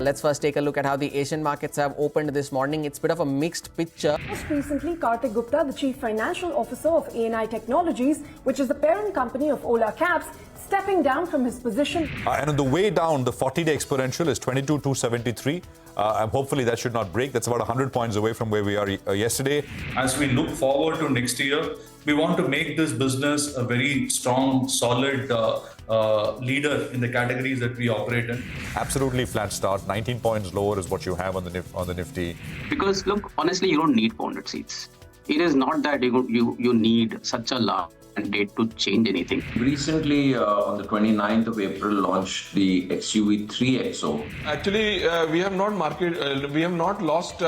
Let's first take a look at how the Asian markets have opened this morning. It's a bit of a mixed picture. Most recently, Karthik Gupta, the Chief Financial Officer of ANI Technologies, which is the parent company of Ola Cabs, stepping down from his position. And on the way down, the 40-day exponential is 22,273. Hopefully that should not break. That's about 100 points away from where we are yesterday. As we look forward to next year, we want to make this business a very strong, solid leader in the categories that we operate in. Absolutely flat start. 19 points lower is what you have on the Nifty. Because look, honestly, you don't need 400 seats. It is not that you need such a large mandate to change anything. Recently, on the 29th of April, launched the XUV 3XO. Actually, we have not lost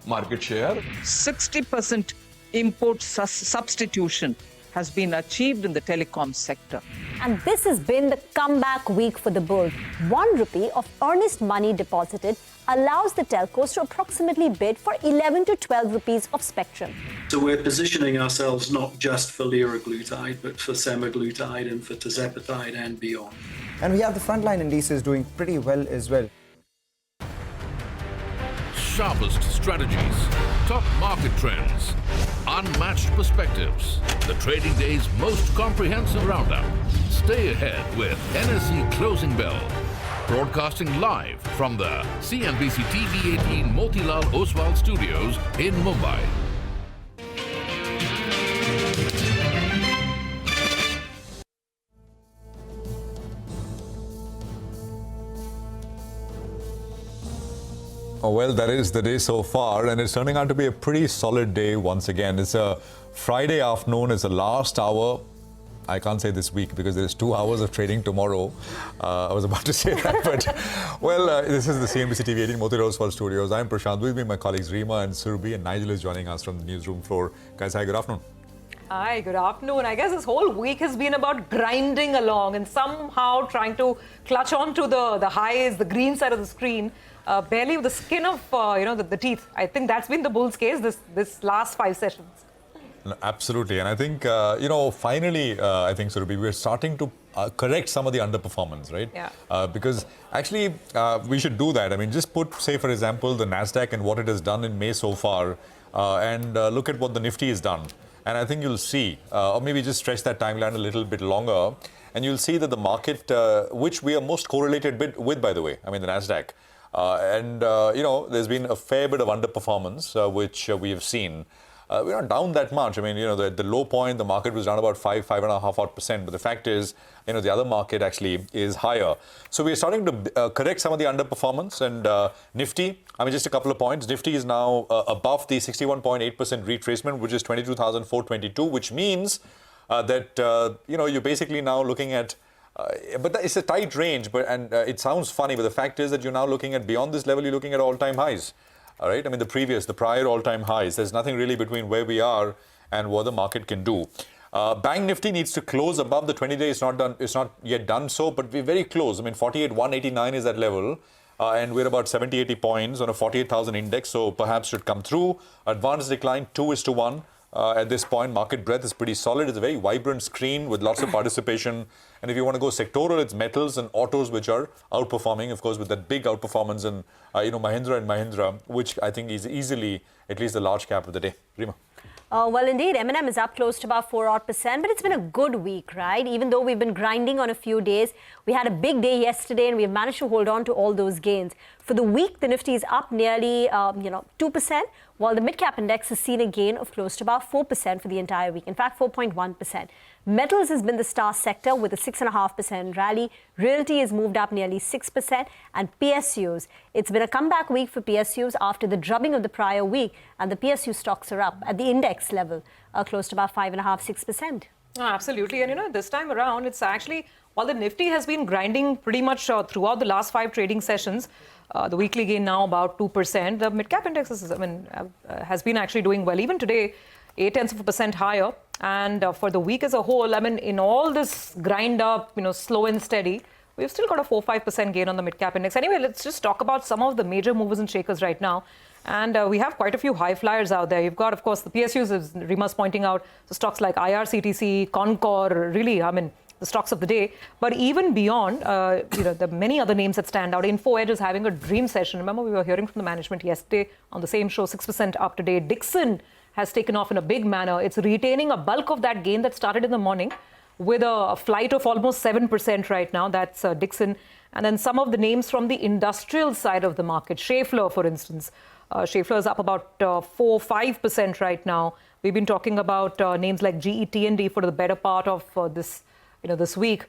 market share. 60% import substitution has been achieved in the telecom sector. And this has been the comeback week for the bull. 1 rupee of earnest money deposited allows the telcos to approximately bid for 11 to 12 rupees of spectrum. So we're positioning ourselves not just for liraglutide, but for semaglutide and for tirzepatide and beyond. And we have the frontline indices doing pretty well as well. Sharpest strategies, top market trends, unmatched perspectives, the trading day's most comprehensive roundup. Stay ahead with NSE Closing Bell, broadcasting live from the CNBC-TV18 Motilal Oswal studios in Mumbai. Oh, well, that is the day so far, and it's turning out to be a pretty solid day once again. It's a Friday afternoon, it's the last hour. I can't say this week because there's 2 hours of trading tomorrow. I was about to say that, but well, this is the CNBC-TV18 Motilal Oswal studios. I'm Prashant. With me, my colleagues Rima and Surabhi, and Nigel is joining us from the newsroom floor. Guys, hi, good afternoon. Hi, good afternoon. I guess this whole week has been about grinding along and somehow trying to clutch on to the highs, the green side of the screen, barely with the skin of the teeth. I think that's been the bull's case this last 5 sessions. No, absolutely, and I think finally, I think Surabhi, we're starting to correct some of the underperformance, right? Yeah. Because actually, we should do that. I mean, just put, say, for example, the Nasdaq and what it has done in May so far, and look at what the Nifty has done. And I think you'll see, or maybe just stretch that timeline a little bit longer, and you'll see that the market, which we are most correlated with, by the way, I mean the Nasdaq, there's been a fair bit of underperformance, which we have seen. We're not down that much. I mean, the low point, the market was down about 5.5%. But the fact is, the other market actually is higher. So we're starting to correct some of the underperformance. And Nifty, I mean, just a couple of points. Nifty is now above the 61.8% retracement, which is 22,422, which means that, you're basically now looking at, but it's a tight range. And it sounds funny, but the fact is that you're now looking at, beyond this level, you're looking at all-time highs. All right. I mean, the prior all-time highs. There's nothing really between where we are and what the market can do. Bank Nifty needs to close above the 20-day. It's not done. It's not yet done so, but we're very close. I mean, 48,189 is that level, and we're about 70-80 points on a 48,000 index. So perhaps should come through. Advanced decline 2:1. At this point, market breadth is pretty solid. It's a very vibrant screen with lots of participation. And if you want to go sectoral, it's metals and autos which are outperforming, of course, with that big outperformance in, Mahindra and Mahindra, which I think is easily at least the large cap of the day. Rima. Well, indeed, M&M is up close to about 4%, but it's been a good week, right? Even though we've been grinding on a few days, we had a big day yesterday and we've managed to hold on to all those gains. For the week, the Nifty is up nearly, 2%, while the mid-cap index has seen a gain of close to about 4% for the entire week. In fact, 4.1%. Metals has been the star sector with a 6.5% rally. Realty has moved up nearly 6%. And PSUs, it's been a comeback week for PSUs after the drubbing of the prior week. And the PSU stocks are up at the index level, close to about 5.5%, 6%. Oh, absolutely. And, this time around, it's actually, while the Nifty has been grinding pretty much throughout the last 5 trading sessions, the weekly gain now about 2%. The mid-cap index has been actually doing well. Even today, 0.8% higher. And for the week as a whole, I mean, in all this grind up, slow and steady, we've still got a 4-5% gain on the mid-cap index. Anyway, let's just talk about some of the major movers and shakers right now. And we have quite a few high flyers out there. You've got, of course, the PSUs, as Rima's pointing out, the stocks like IRCTC, Concor, really, I mean, the stocks of the day. But even beyond, there are many other names that stand out. Info Edge is having a dream session. Remember, we were hearing from the management yesterday on the same show, 6% up today. Dixon has taken off in a big manner. It's retaining a bulk of that gain that started in the morning with a flight of almost 7% right now. That's Dixon. And then some of the names from the industrial side of the market. Schaeffler, for instance. Schaeffler is up about 4-5% right now. We've been talking about names like GE T&D for the better part of this week.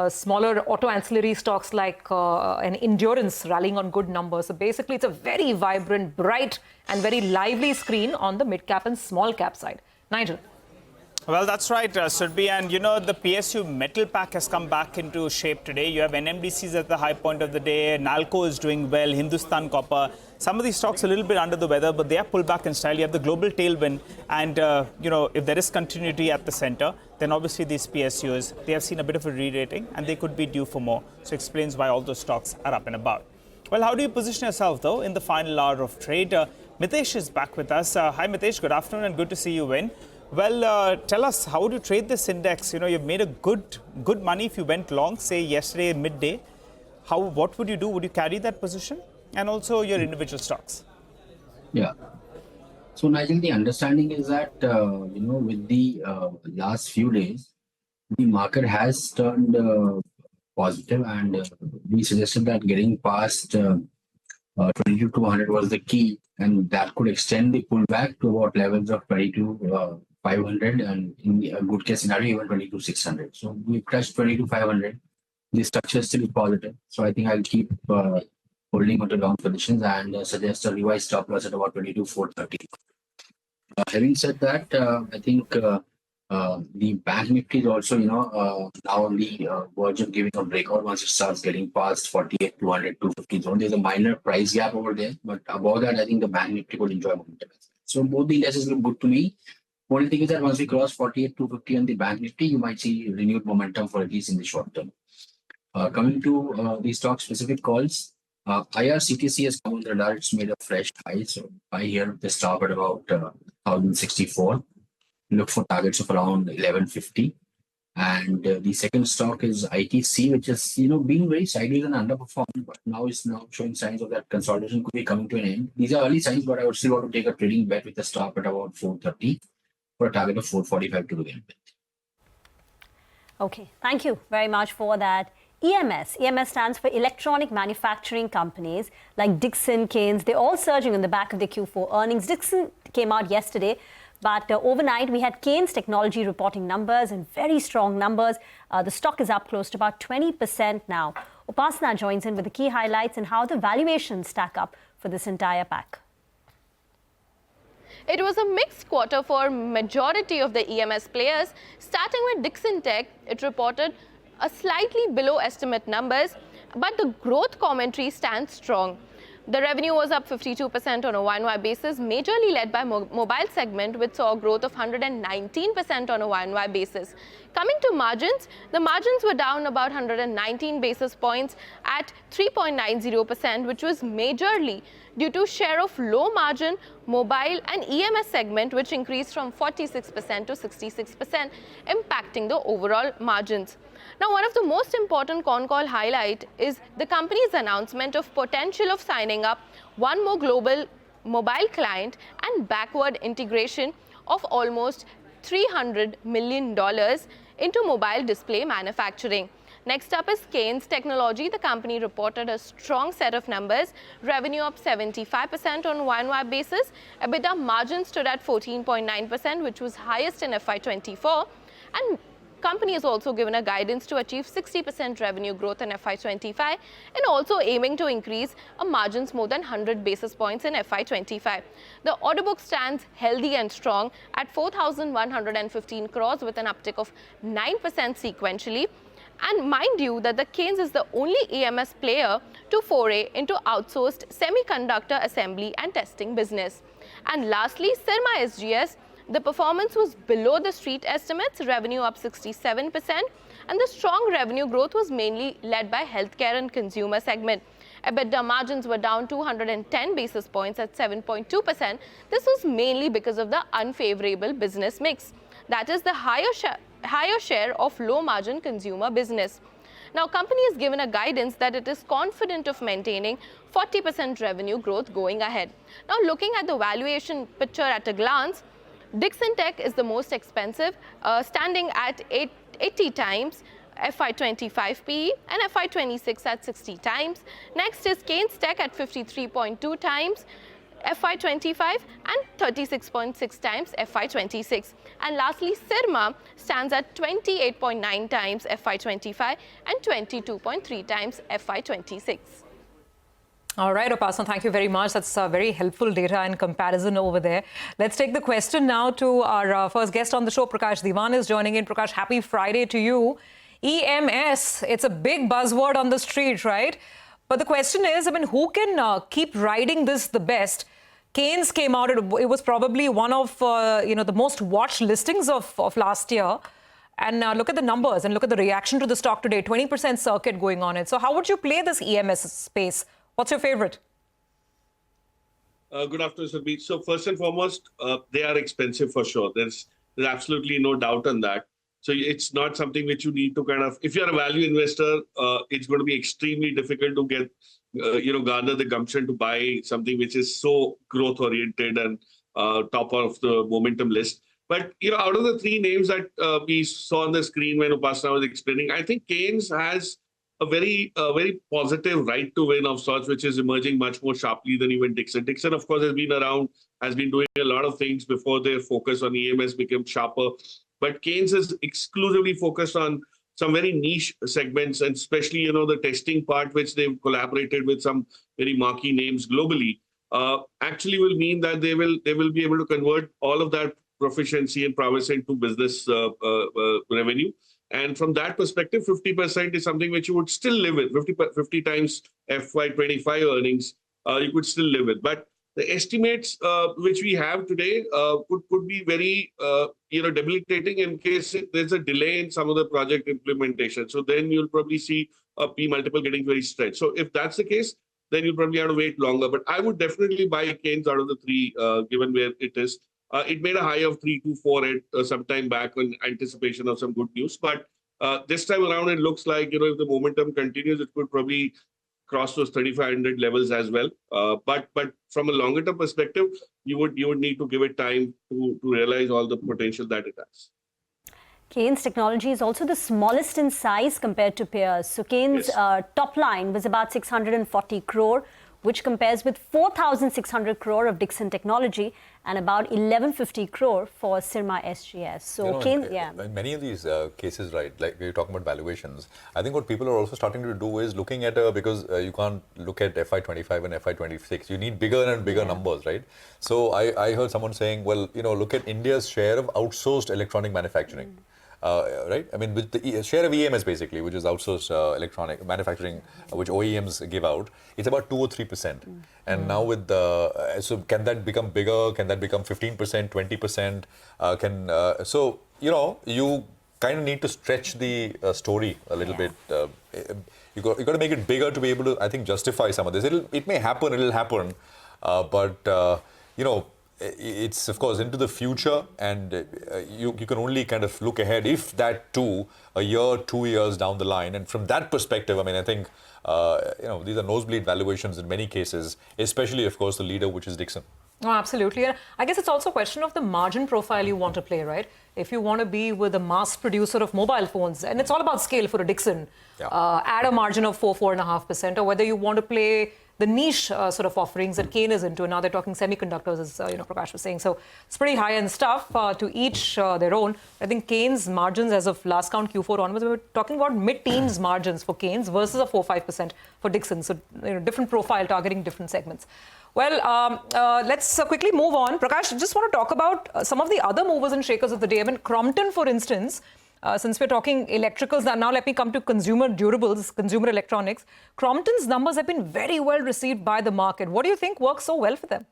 Smaller auto ancillary stocks like an Endurance rallying on good numbers. So basically, it's a very vibrant, bright and very lively screen on the mid-cap and small-cap side. Nigel. Well, that's right, Surbhi. And, the PSU metal pack has come back into shape today. You have NMDCs at the high point of the day. Nalco is doing well. Hindustan Copper. Some of these stocks a little bit under the weather, but they are pulled back in style. You have the global tailwind. And, if there is continuity at the center, then obviously these PSUs, they have seen a bit of a re-rating and they could be due for more. So explains why all those stocks are up and about. Well, how do you position yourself, though, in the final hour of trade? Mitesh is back with us. Hi, Mitesh. Good afternoon and good to see you in. Well, tell us, how would you trade this index? You've made a good money if you went long, say yesterday midday. What would you do? Would you carry that position? And also your individual stocks? Yeah. So, Nigel, the understanding is that, with the last few days, the market has turned positive, and we suggested that getting past 22,200 was the key, and that could extend the pullback to about levels of 22,500 and in a good case scenario even 22,600. So we've touched 22,500. The structure is still positive. So I think I'll keep holding onto long positions and suggest a revised stop loss at about 22,430. Having said that, I think the bank nifty is also, now on the verge of giving a breakout once it starts getting past 48, 200, 250 zone. There's a minor price gap over there, but above that, I think the bank nifty could enjoy momentum. So both the indices look good to me. Only thing is that once we cross 48, 250 on the bank nifty, you might see renewed momentum for at least in the short term. Coming to the stock specific calls, IRCTC has come on the radar. It's made a fresh high. So I hear the stop at about 1,064. Look for targets of around 1150. And the second stock is ITC, which is, being very sideways and underperforming, but now is showing signs of that consolidation could be coming to an end. These are early signs, but I would still want to take a trading bet with a stop at about 430 for a target of 445 to begin with. Okay, thank you very much for that. EMS stands for Electronic Manufacturing Companies like Dixon, Keynes. They're all surging on the back of their Q4 earnings. Dixon came out yesterday, but overnight we had Keynes Technology reporting numbers and very strong numbers. The stock is up close to about 20% now. Upasana joins in with the key highlights and how the valuations stack up for this entire pack. It was a mixed quarter for majority of the EMS players. Starting with Dixon Tech, it reported a slightly below estimate numbers, but the growth commentary stands strong. The revenue was up 52% on a YoY basis, majorly led by mobile segment, which saw a growth of 119% on a YoY basis. Coming to margins, the margins were down about 119 basis points at 3.90%, which was majorly due to share of low margin mobile and EMS segment, which increased from 46% to 66%, impacting the overall margins. Now, one of the most important con call highlight is the company's announcement of potential of signing up one more global mobile client and backward integration of almost $300 million into mobile display manufacturing. Next up is Keynes Technology. The company reported a strong set of numbers. Revenue up 75% on YoY basis. EBITDA margin stood at 14.9%, which was highest in FY24. And company has also given a guidance to achieve 60% revenue growth in FY25 and also aiming to increase margins more than 100 basis points in FY25. The order book stands healthy and strong at 4,115 crores with an uptick of 9% sequentially. And mind you that the Keynes is the only EMS player to foray into outsourced semiconductor assembly and testing business. And lastly, Syrma SGS. The performance was below the street estimates, revenue up 67%, and the strong revenue growth was mainly led by healthcare and consumer segment. EBITDA margins were down 210 basis points at 7.2%. This was mainly because of the unfavorable business mix. That is, the higher higher share of low-margin consumer business. Now, company has given a guidance that it is confident of maintaining 40% revenue growth going ahead. Now, looking at the valuation picture at a glance, Dixon Tech is the most expensive, standing at 80 times FY25 PE and FY26 at 60 times. Next is Keynes Tech at 53.2 times FY25 and 36.6 times FY26. And lastly, Syrma stands at 28.9 times FY25 and 22.3 times FY26. All right, Upasana, thank you very much. That's very helpful data and comparison over there. Let's take the question now to our first guest on the show. Prakash Diwan is joining in. Prakash, happy Friday to you. EMS, it's a big buzzword on the street, right? But the question is, I mean, who can keep riding this the best? Keynes came out, it was probably one of, the most watched listings of last year. And look at the numbers and look at the reaction to the stock today, 20% circuit going on it. So how would you play this EMS space? What's your favorite? Good afternoon, Surbhi. So first and foremost, they are expensive for sure. There's absolutely no doubt on that. So it's not something which you need to kind of, if you're a value investor, it's going to be extremely difficult to get, garner the gumption to buy something which is so growth oriented and top of the momentum list. But, out of the three names that we saw on the screen when Upasana was explaining, I think Keynes has a very positive right to win of sorts, which is emerging much more sharply than even Dixon. Dixon, of course, has been around, has been doing a lot of things before their focus on EMS became sharper. But Keynes is exclusively focused on some very niche segments, and especially, the testing part, which they've collaborated with some very marquee names globally, actually will mean that they will be able to convert all of that proficiency and prowess into business revenue. And from that perspective, 50% is something which you would still live with. 50 times FY25 earnings, you could still live with. But the estimates which we have today could be very debilitating in case there's a delay in some of the project implementation. So then you'll probably see a P multiple getting very stretched. So if that's the case, then you'll probably have to wait longer. But I would definitely buy Keynes out of the three, given where it is. It made a high of 324 some time back in anticipation of some good news. But this time around, it looks like, if the momentum continues, it could probably cross those 3,500 levels as well. But from a longer term perspective, you would need to give it time to realize all the potential that it has. Keynes Technology is also the smallest in size compared to peers. So Keynes' top line was about 640 crore, which compares with 4,600 crore of Dixon Technology and about 1,150 crore for Syrma SGS. So Keynes, in many of these cases, right, like we're talking about valuations, I think what people are also starting to do is looking at, because you can't look at FY25 and FY26, you need bigger and bigger numbers, right? So I heard someone saying, well, look at India's share of outsourced electronic manufacturing. Right? I mean, with the share of EMS basically, which is outsourced electronic manufacturing, which OEMs give out, it's about 2 or 3%. And now with so can that become bigger? Can that become 15%, 20%? So, you kind of need to stretch the story a little bit. You got to make it bigger to be able to, I think, justify some of this. It may happen, it'll happen, but it's of course into the future, and you can only kind of look ahead if that too a year, 2 years down the line. And from that perspective, I mean, I think these are nosebleed valuations in many cases, especially of course the leader, which is Dixon. Oh, absolutely. And I guess it's also a question of the margin profile you want to play, right? If you want to be with a mass producer of mobile phones, and it's all about scale for a Dixon, at a margin of 4.5%, or whether you want to play the niche sort of offerings that Keynes is into, and now they're talking semiconductors, as Prakash was saying. So it's pretty high-end stuff, to each their own. I think Keynes margins as of last count Q4 onwards, we were talking about mid-teens margins for Keynes versus a 4-5% for Dixon. So different profile targeting different segments. Well, let's quickly move on. Prakash, just want to talk about some of the other movers and shakers of the day. I mean, Crompton, for instance, since we're talking electricals, now let me come to consumer durables, consumer electronics. Crompton's numbers have been very well received by the market. What do you think works so well for them?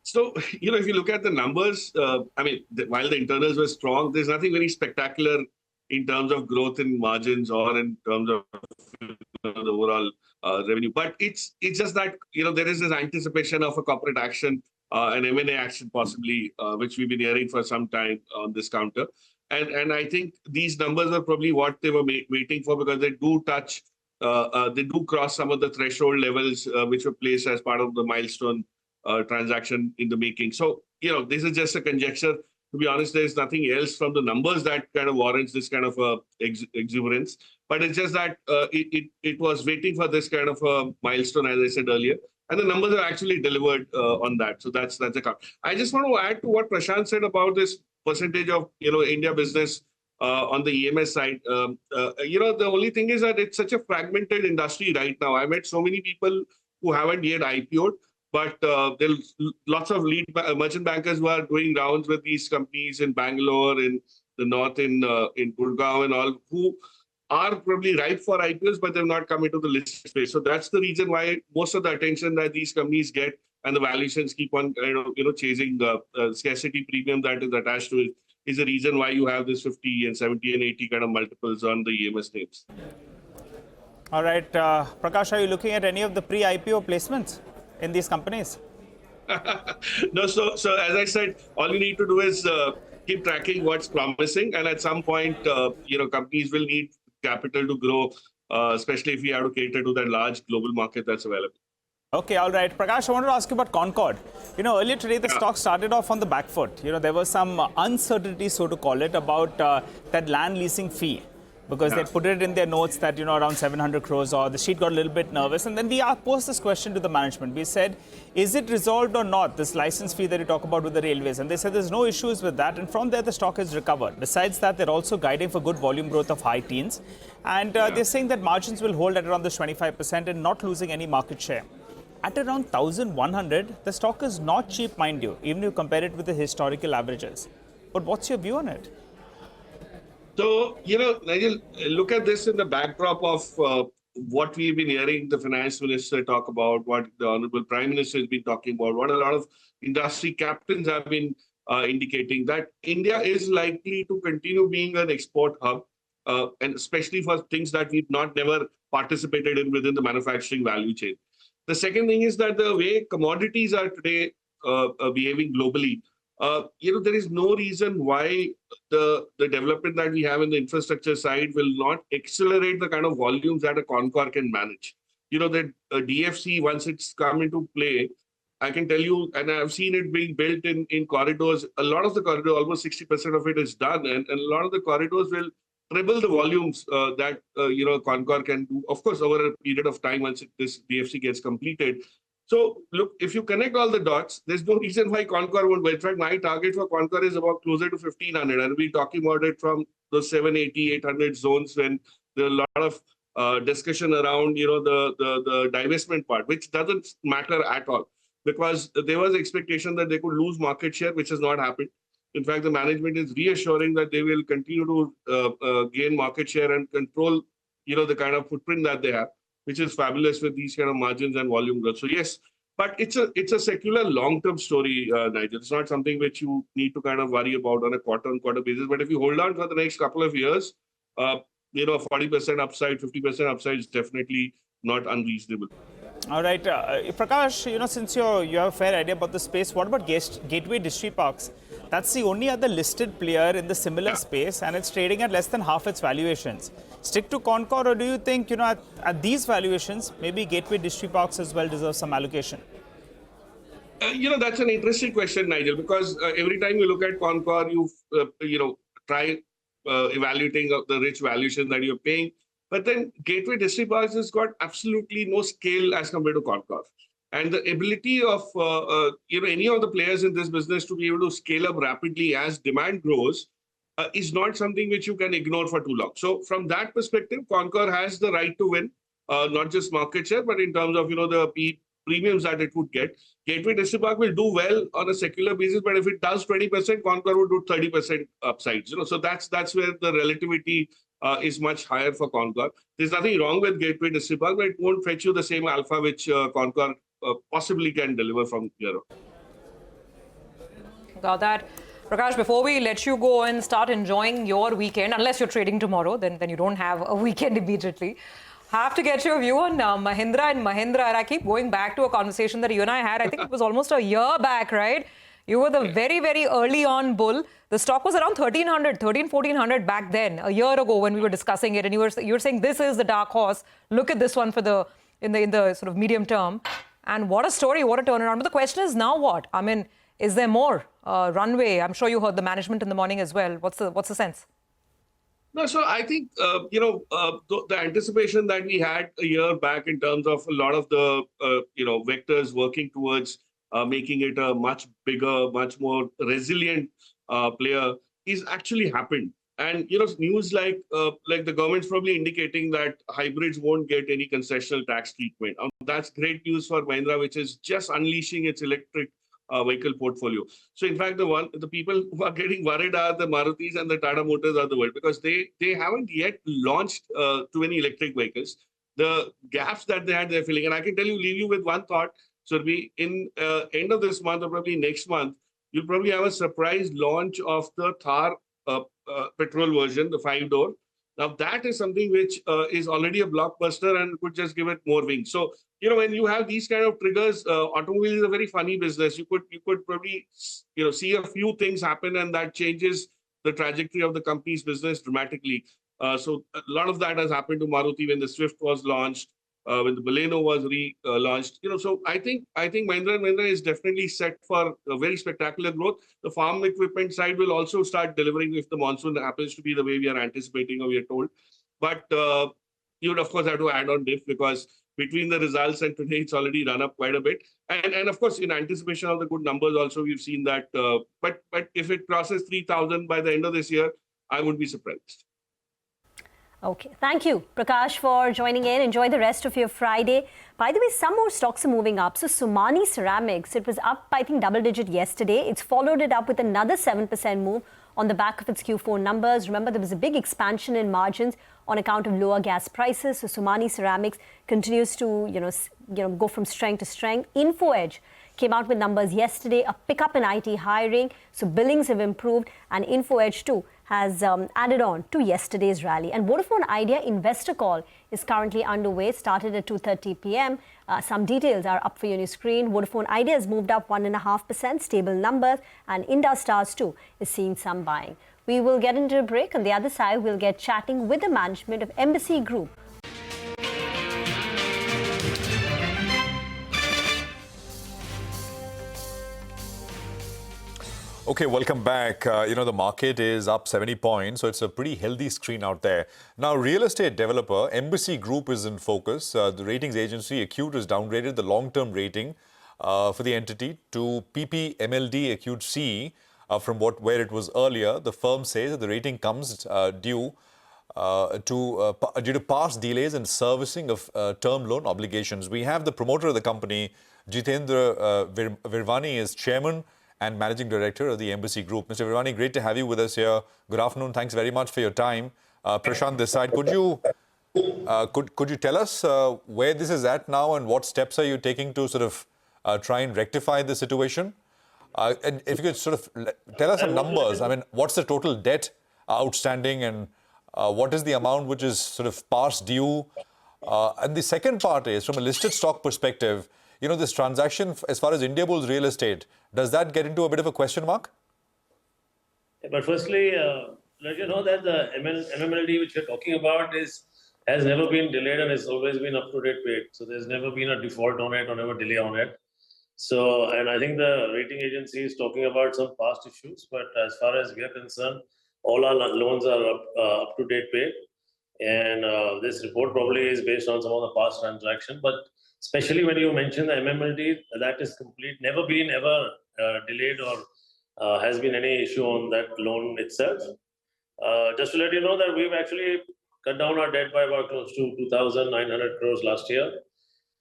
So, if you look at the numbers, I mean, while the internals were strong, there's nothing very spectacular in terms of growth in margins or in terms of the overall revenue. But it's just that, there is this anticipation of a corporate action an M&A action possibly, which we've been hearing for some time on this counter. And I think these numbers are probably what they were waiting for, because they do touch, they do cross some of the threshold levels which were placed as part of the milestone transaction in the making. So, this is just a conjecture. To be honest, there's nothing else from the numbers that kind of warrants this kind of exuberance. But it's just that it was waiting for this kind of a milestone, as I said earlier. And the numbers are actually delivered on that. So that's a count. I just want to add to what Prashant said about this percentage of India business on the EMS side. The only thing is that it's such a fragmented industry right now. I met so many people who haven't yet IPO'd, but there's lots of lead merchant bankers who are doing rounds with these companies in Bangalore, in the north, in Gurgaon and all, who are probably ripe for IPOs, but they've not come into the listed space. So that's the reason why most of the attention that these companies get and the valuations keep on chasing the scarcity premium that is attached to it is the reason why you have this 50 and 70 and 80 kind of multiples on the EMS names. All right, Prakash, are you looking at any of the pre-IPO placements in these companies? No, so as I said, all you need to do is keep tracking what's promising, and at some point, companies will need capital to grow, especially if we have to cater to that large global market that's available. Okay, all right. Prakash, I wanted to ask you about Concord. Earlier today, the stock started off on the back foot. There was some uncertainty, so to call it, about that land leasing fee, because they put it in their notes that, around 700 crores, or the sheet got a little bit nervous. And then we posed this question to the management. We said, is it resolved or not, this license fee that you talk about with the railways? And they said there's no issues with that. And from there, the stock has recovered. Besides that, they're also guiding for good volume growth of high teens. And they're saying that margins will hold at around this 25% and not losing any market share. At around 1,100, the stock is not cheap, mind you, even if you compare it with the historical averages. But what's your view on it? So, Nigel, look at this in the backdrop of what we've been hearing the finance minister talk about, what the Honorable Prime Minister has been talking about, what a lot of industry captains have been indicating, that India is likely to continue being an export hub, and especially for things that we've never participated in within the manufacturing value chain. The second thing is that the way commodities are today behaving globally, there is no reason why the development that we have in the infrastructure side will not accelerate the kind of volumes that a Concor can manage. The DFC, once it's come into play, I can tell you, and I've seen it being built in corridors. A lot of the corridor, almost 60% of it is done, and a lot of the corridors will triple the volumes that Concor can do, of course, over a period of time once this DFC gets completed. So, look, if you connect all the dots, there's no reason why Concor won't. In fact, my target for Concor is about closer to 1,500. And we're talking about it from the 780, 800 zones when there are a lot of discussion around, the divestment part, which doesn't matter at all. Because there was expectation that they could lose market share, which has not happened. In fact, the management is reassuring that they will continue to gain market share and control, the kind of footprint that they have, which is fabulous with these kind of margins and volume growth. So yes, but it's a secular long-term story, Nigel. It's not something which you need to kind of worry about on a quarter-on-quarter basis. But if you hold on for the next couple of years, 40% upside, 50% upside is definitely not unreasonable. All right, Prakash, since you have a fair idea about the space, what about Gateway Distriparks? That's the only other listed player in the similar space, and it's trading at less than half its valuations. Stick to Concor, or do you think, at these valuations, maybe Gateway Distriparks as well deserves some allocation? That's an interesting question, Nigel, because every time you look at Concor, you try evaluating the rich valuation that you're paying. But then Gateway Distriparks has got absolutely no scale as compared to Concor. And the ability of any of the players in this business to be able to scale up rapidly as demand grows is not something which you can ignore for too long. So from that perspective, Concor has the right to win, not just market share, but in terms of the premiums that it would get. Gateway Distriparks will do well on a secular basis, but if it does 20%, Concor would do 30% upsides. So that's where the relativity is much higher for Concor. There's nothing wrong with Gateway Distriparks, but it won't fetch you the same alpha which Concor possibly can deliver from here on. Got that. Prakash, before we let you go and start enjoying your weekend, unless you're trading tomorrow, then you don't have a weekend immediately. Have to get your view on Mahindra and Mahindra. And I keep going back to a conversation that you and I had. I think it was almost a year back, right? You were the very, very early on bull. The stock was around 1,400 back then, a year ago when we were discussing it. And you were saying this is the dark horse. Look at this one for in the sort of medium term. And what a story, what a turnaround. But the question is now what? I mean, is there more runway? I'm sure you heard the management in the morning as well. What's the sense? No, so I think, the anticipation that we had a year back in terms of a lot of the, vectors working towards making it a much bigger, much more resilient player is actually happened. And, news like the government's probably indicating that hybrids won't get any concessional tax treatment. That's great news for Mahindra, which is just unleashing its electric vehicle portfolio. So in fact, the people who are getting worried are the Marutis and the Tata Motors of the world, because they haven't yet launched too many electric vehicles. The gaps that they had, they're filling. And I can leave you with one thought. So it'll be in end of this month or probably next month, you'll probably have a surprise launch of the Thar petrol version, the 5-door. Now that is something which is already a blockbuster and could just give it more wings. So, when you have these kind of triggers, automobile is a very funny business. You could probably, see a few things happen and that changes the trajectory of the company's business dramatically. So a lot of that has happened to Maruti when the Swift was launched, when the Baleno was relaunched. So I think Mahindra is definitely set for a very spectacular growth. The farm equipment side will also start delivering if the monsoon happens to be the way we are anticipating or we are told. But you would, of course, have to add on diff, because between the results and today, it's already run up quite a bit. And of course, in anticipation of the good numbers also, we've seen that. But if it crosses 3,000 by the end of this year, I would be surprised. Okay. Thank you, Prakash, for joining in. Enjoy the rest of your Friday. By the way, some more stocks are moving up. So Somani Ceramics, it was up, I think, double digit yesterday. It's followed it up with another 7% move on the back of its Q4 numbers. Remember, there was a big expansion in margins on account of lower gas prices. So Somani Ceramics continues to, go from strength to strength. Info Edge came out with numbers yesterday, a pickup in IT hiring. So billings have improved, and Info Edge too has added on to yesterday's rally. And Vodafone Idea investor call is currently underway, started at 2:30 p.m. Some details are up for you on your screen. Vodafone Idea has moved up 1.5%, stable numbers, and Industars too is seeing some buying. We will get into a break. On the other side, we'll get chatting with the management of Embassy Group. Okay, welcome back. The market is up 70 points, so it's a pretty healthy screen out there. Now, real estate developer Embassy Group is in focus. The ratings agency Acute has downgraded the long-term rating for the entity to PPMLD Acute C from where it was earlier. The firm says that the rating comes due to past delays in servicing of term loan obligations. We have the promoter of the company, Jitendra Virvani, is chairman and Managing Director of the Embassy Group. Mr. Virvani, great to have you with us here. Good afternoon. Thanks very much for your time. Prashant this side. Could you tell us where this is at now and what steps are you taking to sort of try and rectify the situation? And if you could sort of tell us some numbers. I mean, what's the total debt outstanding and what is the amount which is sort of past due? And the second part is, from a listed stock perspective, this transaction, as far as Indiabulls real estate, does that get into a bit of a question mark? But firstly, let you know that the MMLD which we're talking about has never been delayed and has always been up to date paid. So there's never been a default on it or never delay on it. So, and I think the rating agency is talking about some past issues, but as far as we are concerned, all our loans are up to date paid. And this report probably is based on some of the past transactions, but especially when you mention the MMLD, that is complete, never been ever delayed or has been any issue on that loan itself. Just to let you know that we've actually cut down our debt by about close to 2,900 crores last year.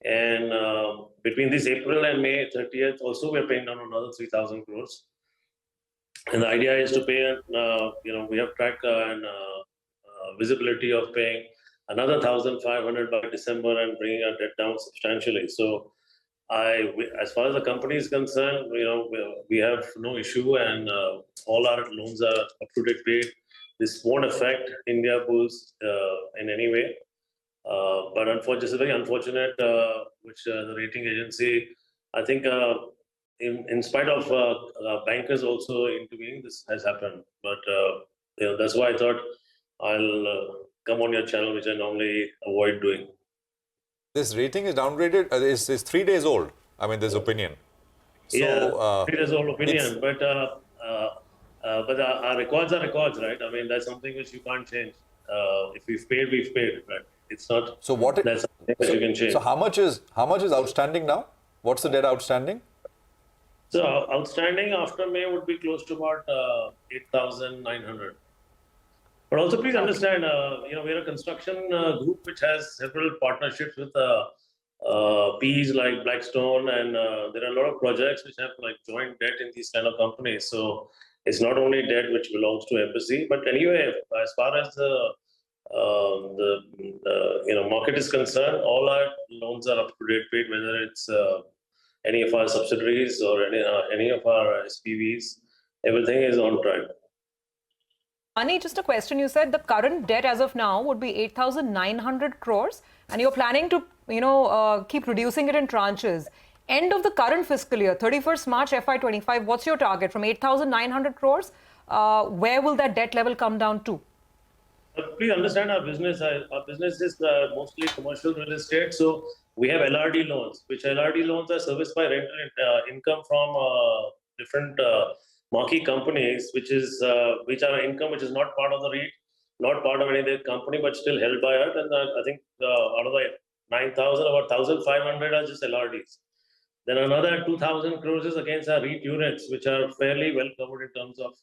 And between this April and May 30th, also we're paying down another 3,000 crores. And the idea is to pay, we have track and visibility of paying another 1,500 by December and bringing our debt down substantially. So as far as the company is concerned, we have no issue and all our loans are up to date paid. This won't affect Indiabulls in any way. But unfortunately, it's very unfortunate, which the rating agency, I think, in spite of bankers also intervening, this has happened. But that's why I thought I'll come on your channel, which I normally avoid doing. This rating is downgraded. Is 3 days old. I mean, this opinion. So, yeah, 3 days old opinion, but our records are records, right? I mean, that's something which you can't change. If we've paid, we've paid. But it's not. So what? That's something that you can change. So how much is outstanding now? What's the debt outstanding? So outstanding after May would be close to about 8,900. But also, please understand, we're a construction group which has several partnerships with Ps like Blackstone, and there are a lot of projects which have like joint debt in these kind of companies. So it's not only debt which belongs to embassy, but anyway, as far as the market is concerned, all our loans are up to date paid, whether it's any of our subsidiaries or any of our SPVs. Everything is on track. Ani, just a question. You said the current debt as of now would be 8,900 crores, and you're planning to, keep reducing it in tranches. End of the current fiscal year, 31st March FY25, what's your target? From 8,900 crores, where will that debt level come down to? Please understand our business. Our business is mostly commercial real estate. So we have LRD loans, which LRD loans are serviced by rental income from different marquee companies, which are income which is not part of the REIT, not part of any other company, but still held by us. And I think out of the 9,000, about 1,500 are just LRDs. Then another 2,000 crores is against our REIT units, which are fairly well covered in terms of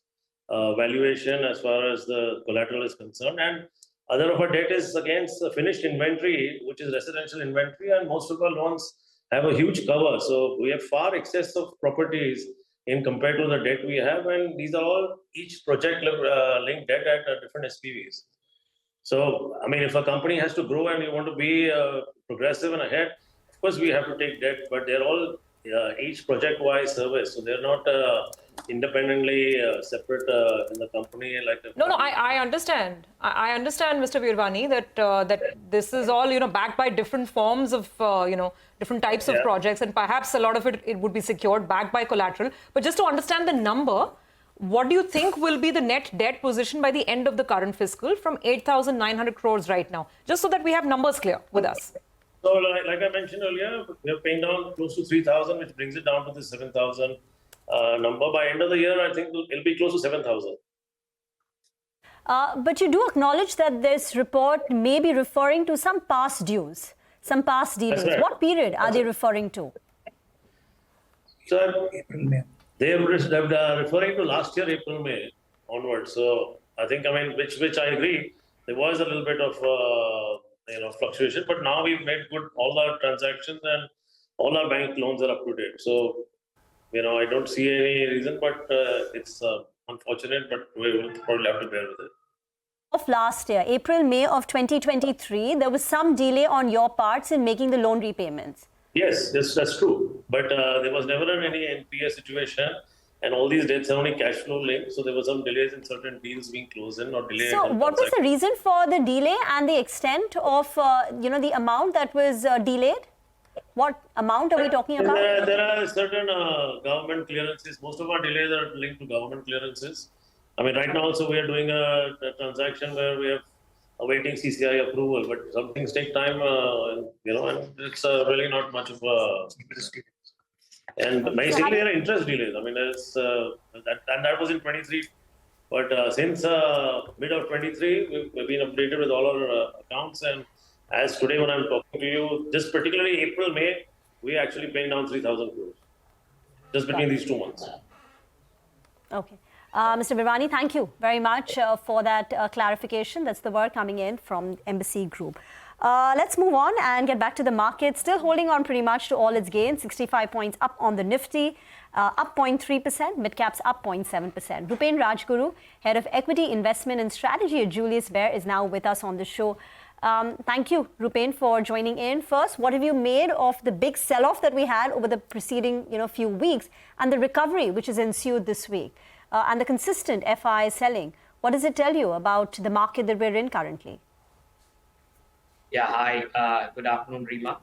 valuation as far as the collateral is concerned. And other of our debt is against finished inventory, which is residential inventory, and most of our loans have a huge cover. So we have far excess of properties in compared to the debt we have, and these are all each project linked debt at different SPVs. So, I mean, if a company has to grow and you want to be progressive and ahead, of course we have to take debt, but they're all each project-wise service, so they're not independently separate in the company. I understand. I understand, Mr. Virvani, that this is all backed by different forms of different types of projects, and perhaps a lot of it would be secured, backed by collateral. But just to understand the number, what do you think will be the net debt position by the end of the current fiscal from 8,900 crores right now? Just so that we have numbers clear with us. So, like I mentioned earlier, we are paying down close to 3,000, which brings it down to the 7,000 number. By end of the year, I think it'll be close to 7,000. But you do acknowledge that this report may be referring to some past dues, some past dealings. Right. What period are they referring to? So, they're referring to last year, April, May onwards. So, I think, which I agree, there was a little bit of fluctuation, but now we've made good all our transactions and all our bank loans are up to date. So, I don't see any reason, but it's unfortunate, but we will probably have to bear with it. Of last year, April, May of 2023, there was some delay on your parts in making the loan repayments. Yes, that's true. But there was never any NPA situation, and all these debts are only cash flow linked. So there were some delays in certain deals being closed in or delayed. So what was the reason for the delay and the extent of the amount that was delayed? What amount are we talking about? There are certain government clearances. Most of our delays are linked to government clearances. Right now also we are doing a transaction where we are awaiting CCI approval, but some things take time, and it's really not much of a... And basically there are interest delays. That was in 23. But since mid of 23, we've been updated with all our accounts, and as today when I'm talking to you, just particularly April, May, we actually paying down 3,000 crores just between these 2 months. Okay. Mr. Virvani, thank you very much for that clarification. That's the word coming in from Embassy Group. Let's move on and get back to the market. Still holding on pretty much to all its gains. 65 points up on the Nifty, up 0.3%. Mid-caps up 0.7%. Rupen Rajguru, Head of Equity Investment and Strategy at Julius Baer, is now with us on the show. Thank you, Rupen, for joining in. First, what have you made of the big sell-off that we had over the preceding few weeks and the recovery which has ensued this week and the consistent FI selling? What does it tell you about the market that we're in currently? Yeah, hi. Good afternoon, Rima.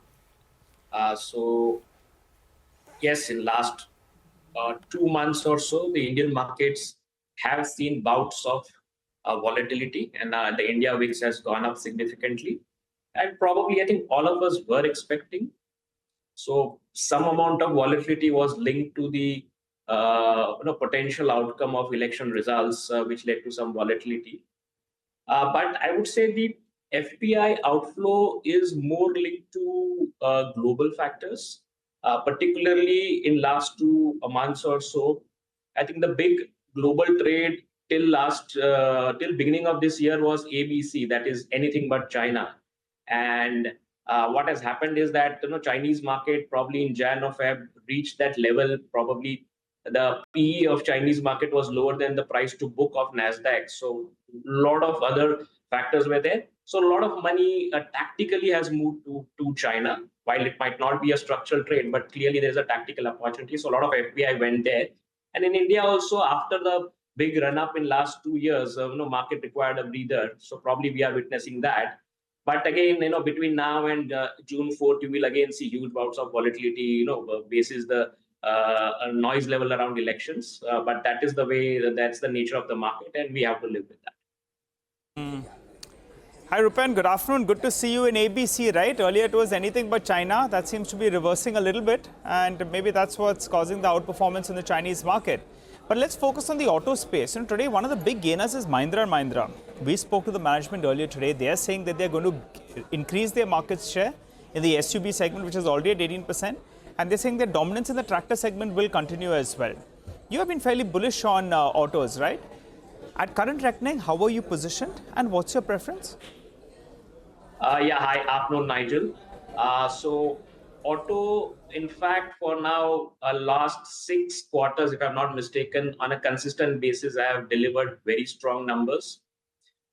Yes, in last 2 months or so, the Indian markets have seen bouts of volatility, and the India VIX has gone up significantly. And probably, I think all of us were expecting. So some amount of volatility was linked to the potential outcome of election results, which led to some volatility. But I would say the FPI outflow is more linked to global factors, particularly in last 2 months or so. I think the big global trade till beginning of this year was ABC, that is anything but China. And what has happened is that Chinese market probably in Jan or Feb reached that level. Probably the PE of Chinese market was lower than the price to book of Nasdaq. So a lot of other factors were there. So a lot of money tactically has moved to China, while it might not be a structural trade, but clearly there's a tactical opportunity. So a lot of FPI went there. And in India also, after the big run up in last 2 years, market required a breather. So probably we are witnessing that. But again, between now and June 4th, you will again see huge bouts of volatility, basis the noise level around elections. But that is the way, that's the nature of the market, and we have to live with that. Hi, Rupen. Good afternoon. Good to see you in ABC, right? Earlier it was anything but China. That seems to be reversing a little bit, and maybe that's what's causing the outperformance in the Chinese market. But let's focus on the auto space. And today, one of the big gainers is Mahindra & Mahindra. We spoke to the management earlier today. They are saying that they're going to increase their market share in the SUV segment, which is already at 18%. And they're saying their dominance in the tractor segment will continue as well. You have been fairly bullish on autos, right? At current reckoning, how are you positioned and what's your preference? Yeah, hi, afternoon, Nigel. So auto, in fact, for now, last 6 quarters, if I'm not mistaken, on a consistent basis, I have delivered very strong numbers.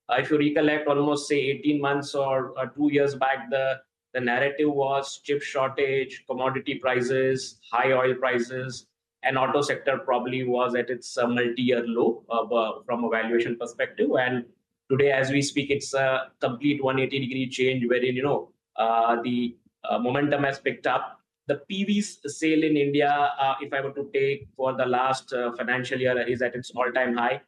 If you recollect, almost say 18 months or 2 years back, the narrative was chip shortage, commodity prices, high oil prices, and auto sector probably was at its multi-year low from a valuation perspective. And today, as we speak, it's a complete 180-degree change wherein, the momentum has picked up. The PV's sale in India, if I were to take for the last financial year, is at its all-time high.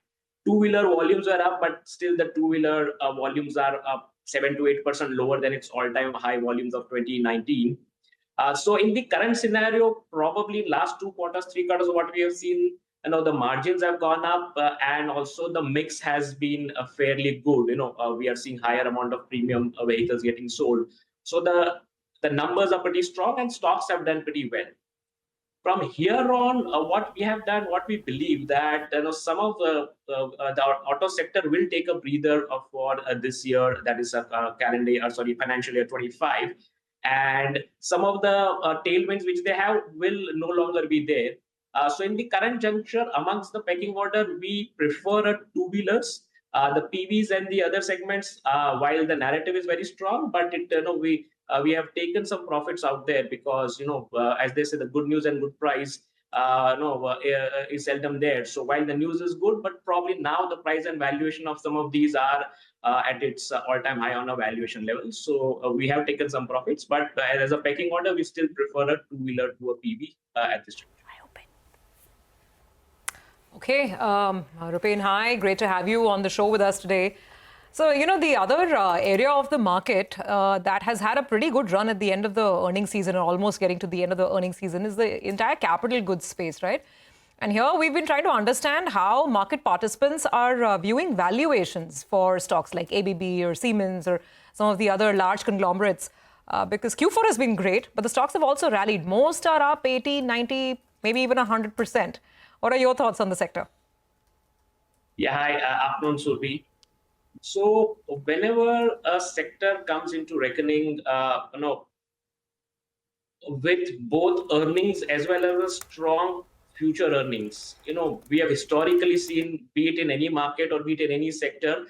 Two-wheeler volumes are up, but still the two-wheeler volumes are up 7 to 8% lower than its all-time high volumes of 2019. So in the current scenario, probably last 2 quarters, 3 quarters, what we have seen, the margins have gone up, and also the mix has been fairly good. We are seeing higher amount of premium vehicles getting sold. So the numbers are pretty strong, and stocks have done pretty well. From here on, what we have done, what we believe that some of the auto sector will take a breather for this year, that is financial year 25, and some of the tailwinds which they have will no longer be there. So in the current juncture, amongst the pecking order, we prefer two-wheelers, the PVs and the other segments. While the narrative is very strong, but we have taken some profits out there because as they say, the good news and good price is seldom there. So while the news is good, but probably now the price and valuation of some of these are at its all-time high on a valuation level. So we have taken some profits, but as a pecking order, we still prefer a two-wheeler to a PV at this time. Okay, Rupen, hi. Great to have you on the show with us today. So, the other area of the market that has had a pretty good run at the end of the earnings season, or almost getting to the end of the earnings season, is the entire capital goods space, right? And here we've been trying to understand how market participants are viewing valuations for stocks like ABB or Siemens or some of the other large conglomerates. Because Q4 has been great, but the stocks have also rallied. Most are up 80, 90, maybe even 100%. What are your thoughts on the sector? Yeah, hi, afternoon, Surbi. So whenever a sector comes into reckoning, with both earnings as well as a strong future earnings, we have historically seen, be it in any market or be it in any sector,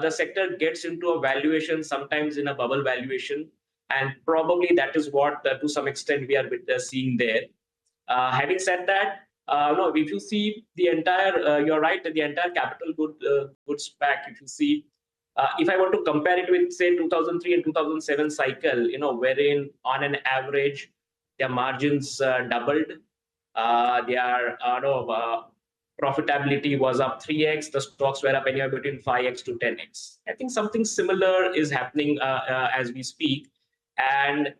the sector gets into a valuation, sometimes in a bubble valuation, and probably that is what, to some extent, we are seeing there. Having said that, if you see the entire, you're right, the entire capital goods pack, if you see, if I want to compare it with, say, 2003 and 2007 cycle, wherein on an average their margins doubled, their profitability was up 3x, the stocks were up anywhere between 5x to 10x. I think something similar is happening as we speak, and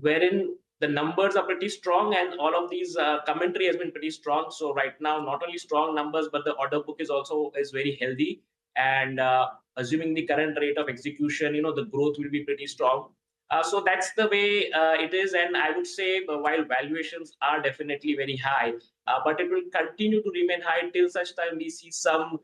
wherein the numbers are pretty strong, and all of these commentary has been pretty strong. So right now, not only strong numbers, but the order book is very healthy, and assuming the current rate of execution, the growth will be pretty strong. So that's the way it is, and I would say while valuations are definitely very high, but it will continue to remain high till such time we see some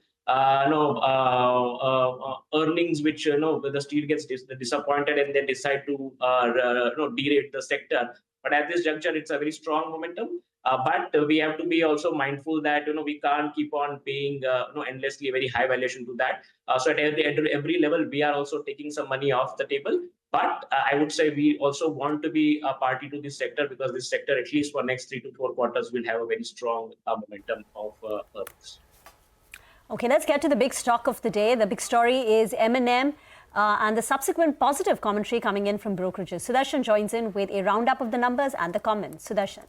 earnings which the street gets disappointed and they decide to derate the sector. But at this juncture, it's a very strong momentum. But we have to be also mindful that we can't keep on paying endlessly very high valuation to that. So at every level, we are also taking some money off the table. But I would say we also want to be a party to this sector, because this sector, at least for next 3 to 4 quarters, will have a very strong momentum of earnings. Okay, let's get to the big stock of the day. The big story is M&M and the subsequent positive commentary coming in from brokerages. Sudarshan joins in with a roundup of the numbers and the comments. Sudarshan.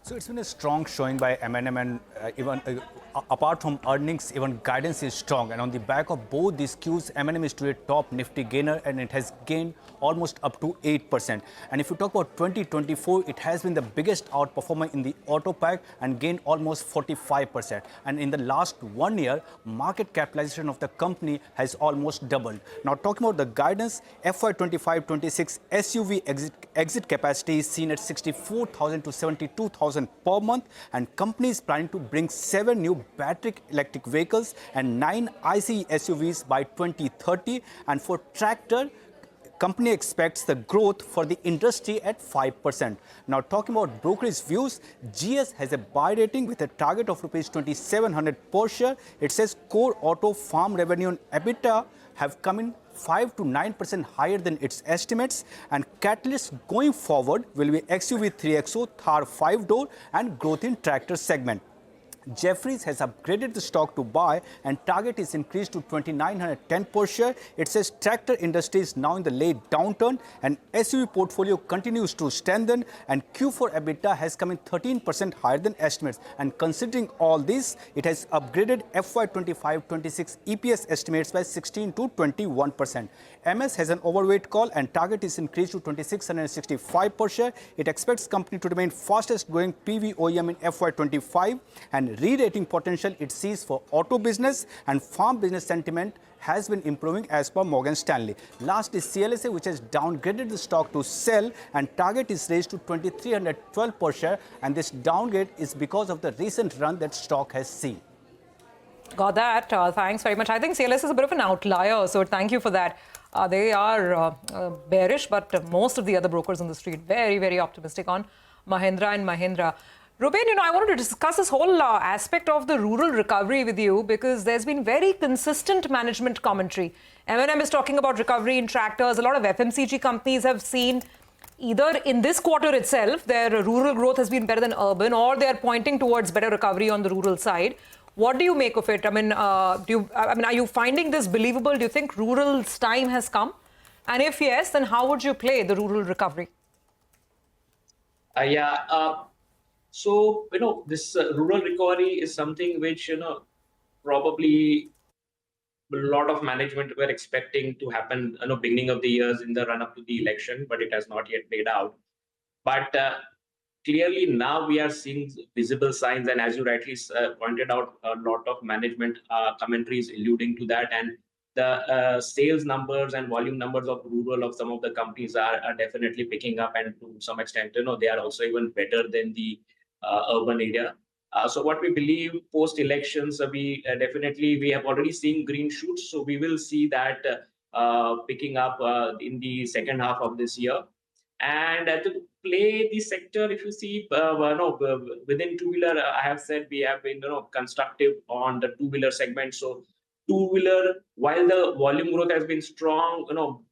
So it's been a strong showing by M&M, and even apart from earnings, even guidance is strong. And on the back of both these cues, M&M is today top Nifty gainer, and it has gained almost up to 8%. And if you talk about 2024, it has been the biggest outperformer in the auto pack and gained almost 45%. And in the last 1 year, market capitalization of the company has almost doubled. Now, talking about the guidance, FY25-26 SUV exit capacity is seen at 64,000 to 72,000 per month, and company is planning to bring 7 new battery electric vehicles and 9 ICE SUVs by 2030. And for tractor, company expects the growth for the industry at 5%. Now, talking about brokerage views, GS has a buy rating with a target of rupees 2,700 per share. It says core auto, farm revenue and EBITDA have come in 5 to 9% higher than its estimates, and catalysts going forward will be XUV 3XO, Thar 5-door and growth in tractor segment. Jefferies has upgraded the stock to buy, and target is increased to 2,910 per share. It says tractor industry is now in the late downturn, and SUV portfolio continues to strengthen, and Q4 EBITDA has come in 13% higher than estimates. And considering all this, it has upgraded FY25-26 EPS estimates by 16 to 21%. MS has an overweight call, and target is increased to 2,665 per share. It expects company to remain fastest growing PV OEM in FY25, and re-rating potential it sees for auto business and farm business sentiment has been improving as per Morgan Stanley. Last is CLSA, which has downgraded the stock to sell, and target is raised to 2,312 per share, and this downgrade is because of the recent run that stock has seen. Got that. Thanks very much. I think CLS is a bit of an outlier, so thank you for that. They are bearish, but most of the other brokers on the street very, very optimistic on Mahindra and Mahindra. Ruben, I wanted to discuss this whole aspect of the rural recovery with you, because there's been very consistent management commentary. M&M is talking about recovery in tractors. A lot of FMCG companies have seen either in this quarter itself, their rural growth has been better than urban, or they are pointing towards better recovery on the rural side. What do you make of it? Are you finding this believable? Do you think rural's time has come? And if yes, then how would you play the rural recovery? So, this rural recovery is something which, probably a lot of management were expecting to happen, beginning of the years in the run-up to the election, but it has not yet played out. But clearly now we are seeing visible signs, and as you rightly pointed out, a lot of management commentaries alluding to that, and the sales numbers and volume numbers of rural of some of the companies are definitely picking up, and to some extent, they are also even better than the urban area. So what we believe post-elections, we have already seen green shoots, so we will see that picking up in the second half of this year. And to play the sector, if you see, within two-wheeler, I have said we have been constructive on the two-wheeler segment. So two-wheeler, while the volume growth has been strong,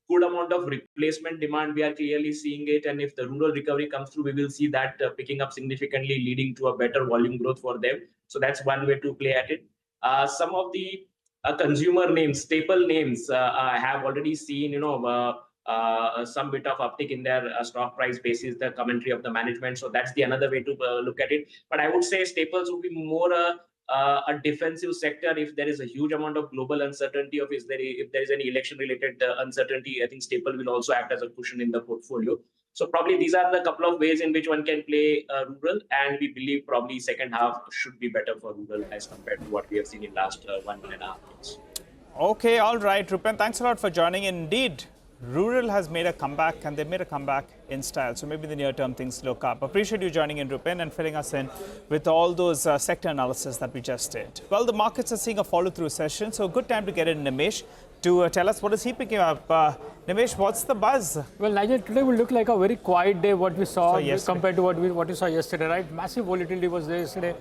good amount of replacement demand, we are clearly seeing it. And if the rural recovery comes through, we will see that picking up significantly, leading to a better volume growth for them. So that's one way to play at it. Some of the consumer names, staple names have already seen, some bit of uptick in their stock price basis, the commentary of the management. So that's the another way to look at it. But I would say staples would be more a defensive sector if there is a huge amount of global uncertainty, if there is any election related uncertainty. I think staple will also act as a cushion in the portfolio. So probably these are the couple of ways in which one can play rural, and we believe probably second half should be better for rural as compared to what we have seen in last 1.5 years. Okay, all right, Rupen, thanks a lot for joining in. Indeed, rural has made a comeback, and they've made a comeback in style. So maybe the near-term things look up. Appreciate you joining in, Rupen, and filling us in with all those sector analysis that we just did. Well, the markets are seeing a follow-through session, so good time to get in Nimesh to tell us what is he picking up. Nimesh, what's the buzz? Well, Nigel, today will look like a very quiet day, what we saw compared to what we saw yesterday, right? Massive volatility was there yesterday.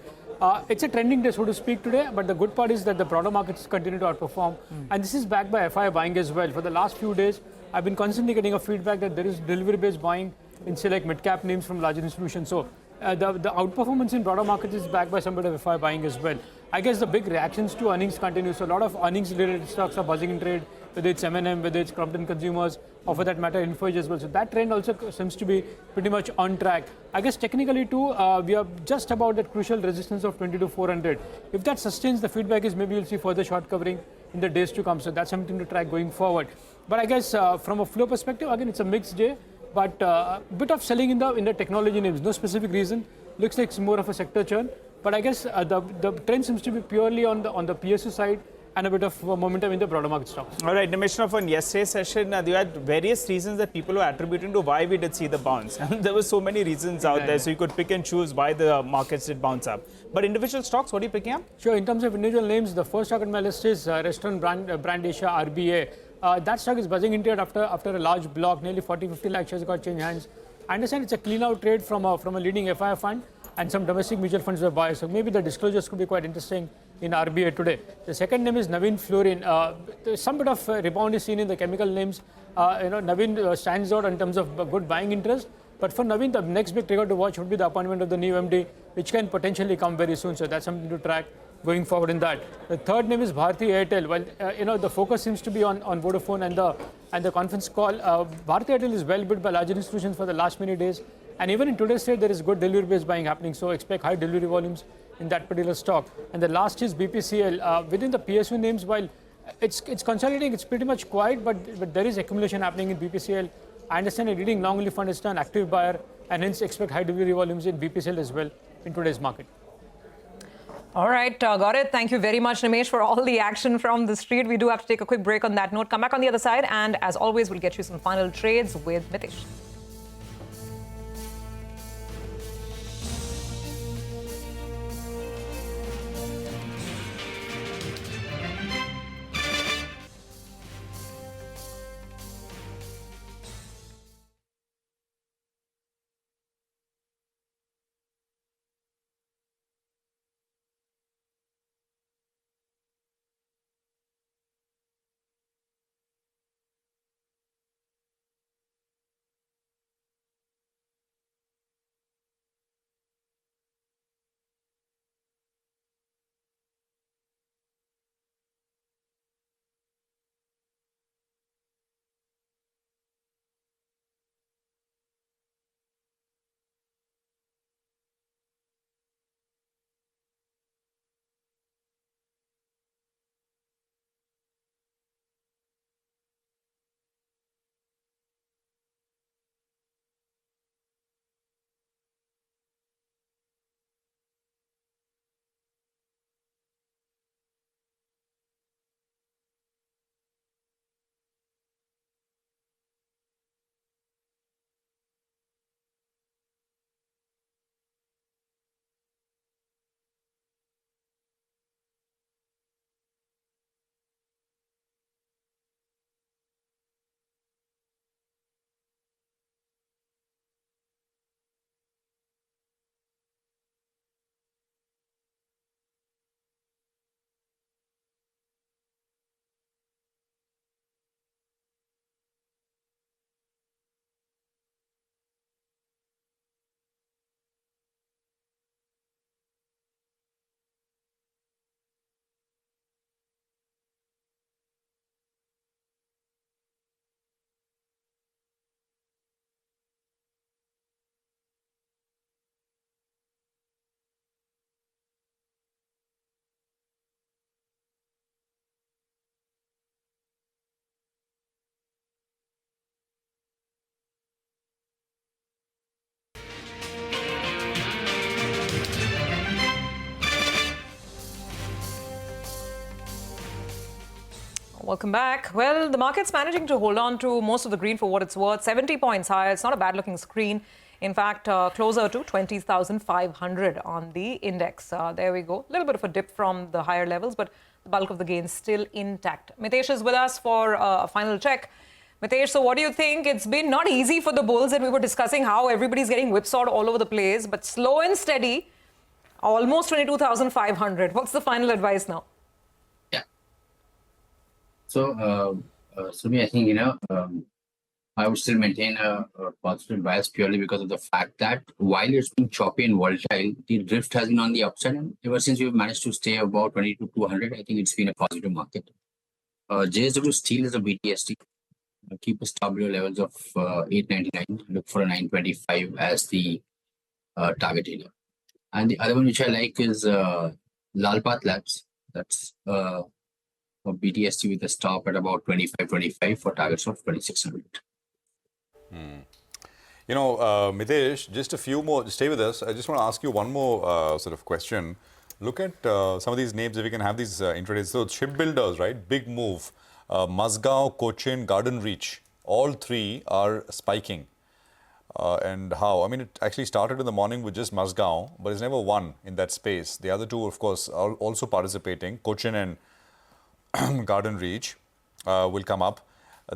It's a trending day, so to speak, today, but the good part is that the broader markets continue to outperform. And this is backed by FI buying as well. For the last few days, I've been constantly getting a feedback that there is delivery-based buying in select mid-cap names from larger institutions. So the outperformance in broader markets is backed by some bit of FI buying as well. I guess the big reactions to earnings continue. So a lot of earnings-related stocks are buzzing in trade, whether it's M&M, whether it's Crompton Consumers, or for that matter, Info Edge as well. So that trend also seems to be pretty much on track. I guess technically too, we are just about that crucial resistance of 22,400. If that sustains, the feedback is maybe you'll see further short covering in the days to come. So that's something to track going forward. But I guess from a flow perspective, again, it's a mixed day. But a bit of selling in the technology names, no specific reason. Looks like it's more of a sector churn. But I guess the trend seems to be purely on the PSU side and a bit of momentum in the broader market stocks. All right, Nimesh, on yesterday's session, you had various reasons that people were attributing to why we did see the bounce. And there were so many reasons out there, so you could pick and choose why the markets did bounce up. But individual stocks, what are you picking up? Sure, in terms of individual names, the first stock on my list is restaurant brand Asia, RBA. That stock is buzzing into it after a large block, nearly 40-50 lakh shares got changed hands. I understand it's a clean out trade from a leading FI fund, and some domestic mutual funds were buyers. So maybe the disclosures could be quite interesting in RBA today. The second name is Navin Fluorine. Some bit of rebound is seen in the chemical names. Navin stands out in terms of good buying interest. But for Navin, the next big trigger to watch would be the appointment of the new MD, which can potentially come very soon. So that's something to track going forward in that. The third name is Bharti Airtel. Well, the focus seems to be on Vodafone and the conference call. Bharti Airtel is well bid by larger institutions for the last many days. And even in today's trade, there is good delivery-based buying happening. So expect high delivery volumes in that particular stock. And the last is BPCL. Within the PSU names, while it's consolidating, it's pretty much quiet, but there is accumulation happening in BPCL. I understand a leading long-only fund is an active buyer, and hence expect high delivery volumes in BPCL as well in today's market. All right, got it. Thank you very much, Nimesh, for all the action from the street. We do have to take a quick break on that note. Come back on the other side, and as always, we'll get you some final trades with Mitesh. Welcome back. Well, the market's managing to hold on to most of the green for what it's worth. 70 points higher. It's not a bad-looking screen. In fact, closer to 20,500 on the index. There we go. A little bit of a dip from the higher levels, but the bulk of the gains still intact. Mitesh is with us for a final check. Mitesh, so what do you think? It's been not easy for the bulls, and we were discussing how everybody's getting whipsawed all over the place, but slow and steady, almost 22,500. What's the final advice now? So, Sumi, I think, I would still maintain a positive bias purely because of the fact that while it's been choppy and volatile, the drift has been on the upside. And ever since we've managed to stay about 22,200, I think it's been a positive market. JSW Steel is a BTST. Keep a stop below levels of 899. Look for a 925 as the target area. And the other one which I like is Lalpath Labs. That's a BTST with a stop at about 25.25 for targets of 2,600. Mitesh, just a few more. Stay with us. I just want to ask you one more sort of question. Look at some of these names, if we can have these intradays. So shipbuilders, right? Big move. Mazgaon, Cochin, Garden Reach. All three are spiking. And how? I mean, it actually started in the morning with just Mazgaon, but it's never won in that space. The other two, of course, are also participating. Cochin and Garden Reach will come up.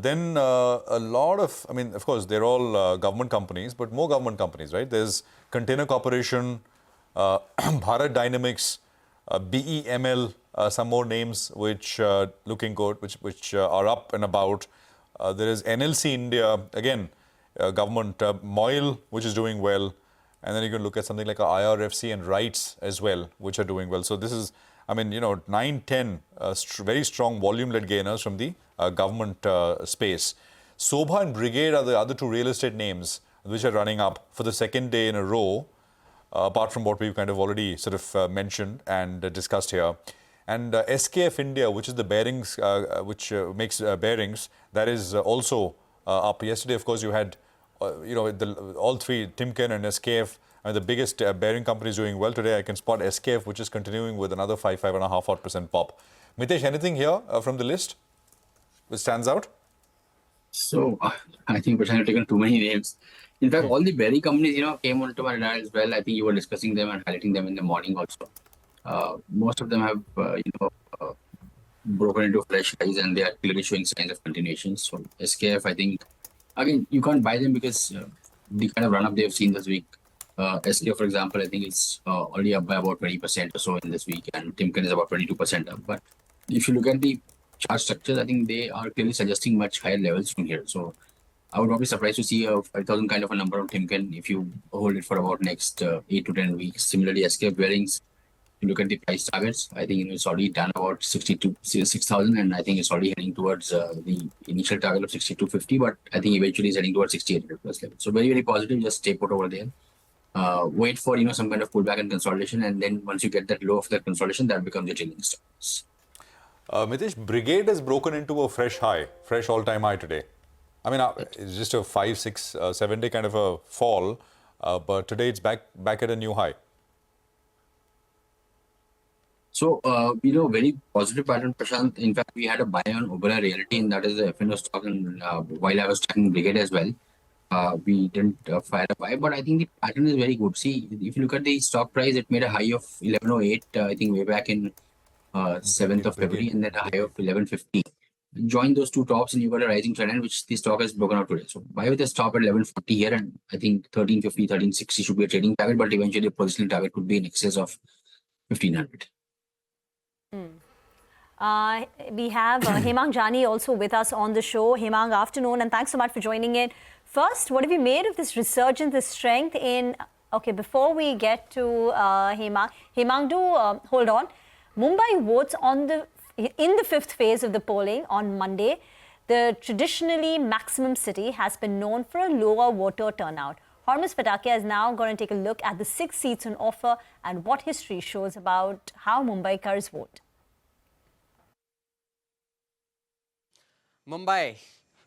Then a lot of, of course, they're all government companies, but more government companies, right? There's Container Corporation, Bharat Dynamics, BEML, some more names which looking good, which are up and about. There is NLC India, again, government, Moil, which is doing well. And then you can look at something like IRFC and RITES as well, which are doing well. So this is, 9, 10 very strong volume-led gainers from the government space. Sobha and Brigade are the other two real estate names which are running up for the second day in a row, apart from what we've kind of already sort of mentioned and discussed here. And SKF India, which is the bearings, which makes bearings, that is also up. Yesterday, of course, you had, all three, Timken and SKF, the biggest bearing companies doing well. Today, I can spot SKF, which is continuing with another 5.5% pop. Mitesh, anything here from the list which stands out? So, I think we're have taken too many names. In fact, all the berry companies, came onto my radar as well. I think you were discussing them and highlighting them in the morning also. Most of them have, broken into fresh highs and they are clearly showing signs of continuation. So, SKF, I think, again, you can't buy them because the kind of run-up they've seen this week. SKF, for example, I think it's already up by about 20% or so in this week, and Timken is about 22% up. But if you look at the chart structures, I think they are clearly suggesting much higher levels from here. So I would not be surprised to see a 5,000 kind of a number of Timken if you hold it for about next 8 to 10 weeks. Similarly, SKF bearings, if you look at the price targets, I think it's already done about 6,000, and I think it's already heading towards the initial target of 6,250, but I think eventually it's heading towards 6,800 plus level. So very, very positive. Just stay put over there. Wait for some kind of pullback and consolidation, and then once you get that low of that consolidation, that becomes a trailing stance. Mitesh, Brigade has broken into a fresh all-time high today. It's just a 5, 6, 7 day kind of a fall, but today it's back at a new high. So, very positive pattern, Prashant. In fact, we had a buy on Oberoi Realty, and that is the FNO stock, and while I was tracking Brigade as well. We didn't fire a buy, but I think the pattern is very good. See, if you look at the stock price, it made a high of 1108, I think way back in 7th of February, and then a high of 1150. Join those two tops and you got a rising trend, which the stock has broken out today. So buy with a stop at 1140 here, and I think 1350, 1360 should be a trading target, but eventually a positional target could be in excess of 1500. We have Hemang Jani also with us on the show. Hemang, afternoon, and thanks so much for joining in. First, what have you made of this resurgence, this strength in... Okay, before we get to Hemang, do hold on. Mumbai votes in the fifth phase of the polling on Monday. The traditionally maximum city has been known for a lower voter turnout. Hormuz Patakia is now going to take a look at the 6 seats on offer and what history shows about how Mumbaikars vote. Mumbai.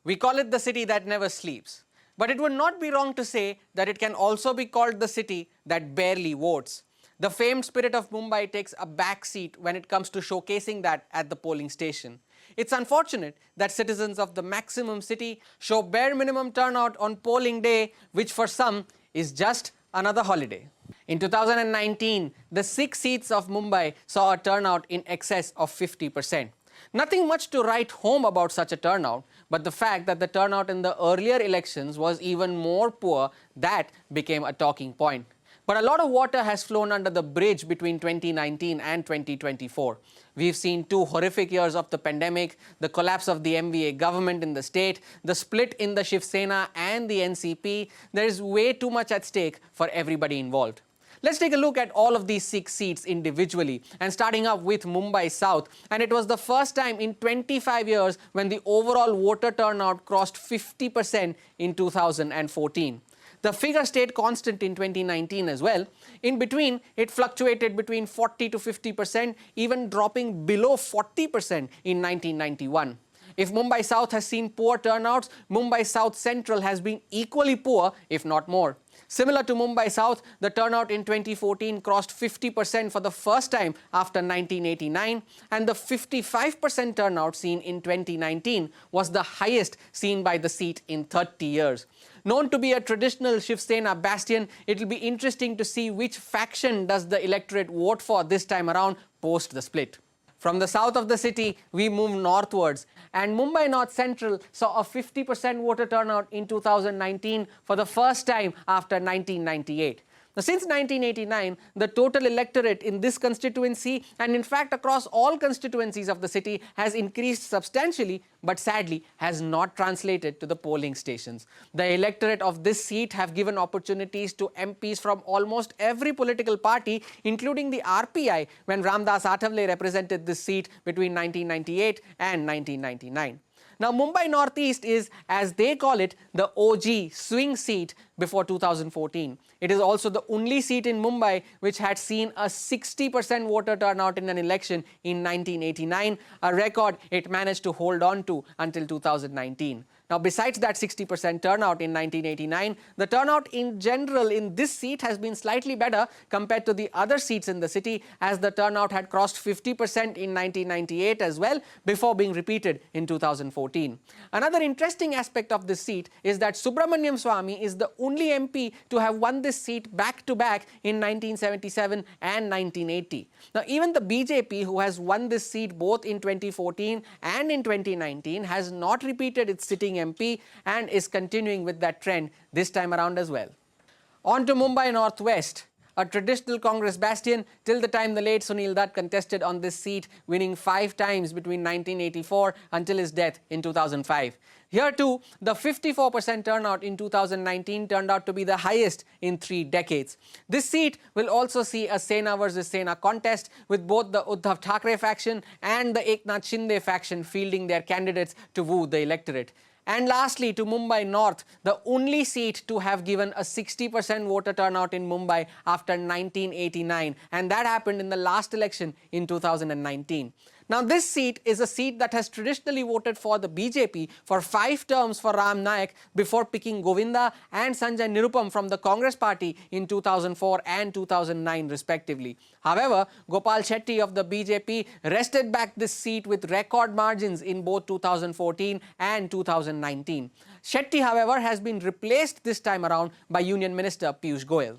We call it the city that never sleeps. But it would not be wrong to say that it can also be called the city that barely votes. The famed spirit of Mumbai takes a back seat when it comes to showcasing that at the polling station. It's unfortunate that citizens of the maximum city show bare minimum turnout on polling day, which for some is just another holiday. In 2019, the 6 seats of Mumbai saw a turnout in excess of 50%. Nothing much to write home about such a turnout, but the fact that the turnout in the earlier elections was even more poor, that became a talking point. But a lot of water has flown under the bridge between 2019 and 2024. We've seen 2 horrific years of the pandemic, the collapse of the MVA government in the state, the split in the Shiv Sena and the NCP. There is way too much at stake for everybody involved. Let's take a look at all of these 6 seats individually, and starting up with Mumbai South. And it was the first time in 25 years when the overall voter turnout crossed 50% in 2014. The figure stayed constant in 2019 as well. In between, it fluctuated between 40 to 50%, even dropping below 40% in 1991. If Mumbai South has seen poor turnouts, Mumbai South Central has been equally poor, if not more. Similar to Mumbai South, the turnout in 2014 crossed 50% for the first time after 1989, and the 55% turnout seen in 2019 was the highest seen by the seat in 30 years. Known to be a traditional Shiv Sena bastion, it will be interesting to see which faction does the electorate vote for this time around post the split. From the south of the city, we move northwards, and Mumbai North Central saw a 50% voter turnout in 2019 for the first time after 1998. Now, since 1989, the total electorate in this constituency, and in fact across all constituencies of the city, has increased substantially, but sadly has not translated to the polling stations. The electorate of this seat have given opportunities to MPs from almost every political party, including the RPI, when Ramdas Athavale represented this seat between 1998 and 1999. Now, Mumbai Northeast is, as they call it, the OG swing seat before 2014. It is also the only seat in Mumbai which had seen a 60% voter turnout in an election in 1989, a record it managed to hold on to until 2019. Now, besides that 60% turnout in 1989, the turnout in general in this seat has been slightly better compared to the other seats in the city, as the turnout had crossed 50% in 1998 as well, before being repeated in 2014. Another interesting aspect of this seat is that Subramaniam Swamy is the only MP to have won this seat back-to-back in 1977 and 1980. Now, even the BJP, who has won this seat both in 2014 and in 2019, has not repeated its sitting MP and is continuing with that trend this time around as well. On to Mumbai Northwest, a traditional Congress bastion till the time the late Sunil Dutt contested on this seat, winning 5 times between 1984 until his death in 2005. Here too, the 54% turnout in 2019 turned out to be the highest in 3 decades. This seat will also see a Sena versus Sena contest, with both the Uddhav Thackeray faction and the Eknath Shinde faction fielding their candidates to woo the electorate. And lastly, to Mumbai North, the only seat to have given a 60% voter turnout in Mumbai after 1989, and that happened in the last election in 2019. Now, this seat is a seat that has traditionally voted for the BJP for 5 terms for Ram Nayak before picking Govinda and Sanjay Nirupam from the Congress party in 2004 and 2009 respectively. However, Gopal Shetty of the BJP wrested back this seat with record margins in both 2014 and 2019. Shetty, however, has been replaced this time around by Union Minister Piyush Goyal.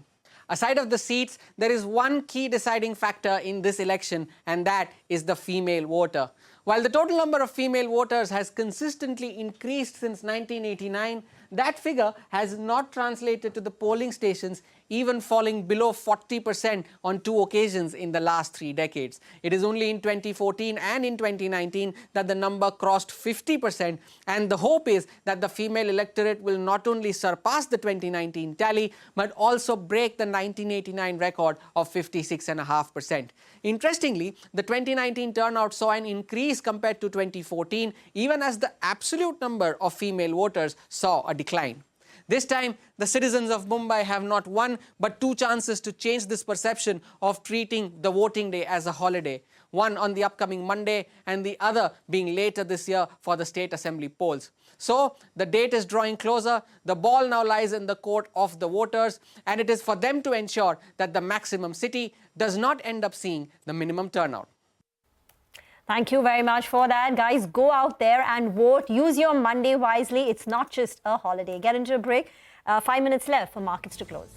Aside of the seats, there is one key deciding factor in this election, and that is the female voter. While the total number of female voters has consistently increased since 1989, that figure has not translated to the polling stations, even falling below 40% on 2 occasions in the last 3 decades. It is only in 2014 and in 2019 that the number crossed 50%, and the hope is that the female electorate will not only surpass the 2019 tally, but also break the 1989 record of 56.5%. Interestingly, the 2019 turnout saw an increase compared to 2014, even as the absolute number of female voters saw a decline. This time, the citizens of Mumbai have not one but 2 chances to change this perception of treating the voting day as a holiday. One on the upcoming Monday and the other being later this year for the state assembly polls. So, the date is drawing closer, the ball now lies in the court of the voters, and it is for them to ensure that the maximum city does not end up seeing the minimum turnout. Thank you very much for that. Guys, go out there and vote. Use your Monday wisely. It's not just a holiday. Get into a break. 5 minutes left for markets to close.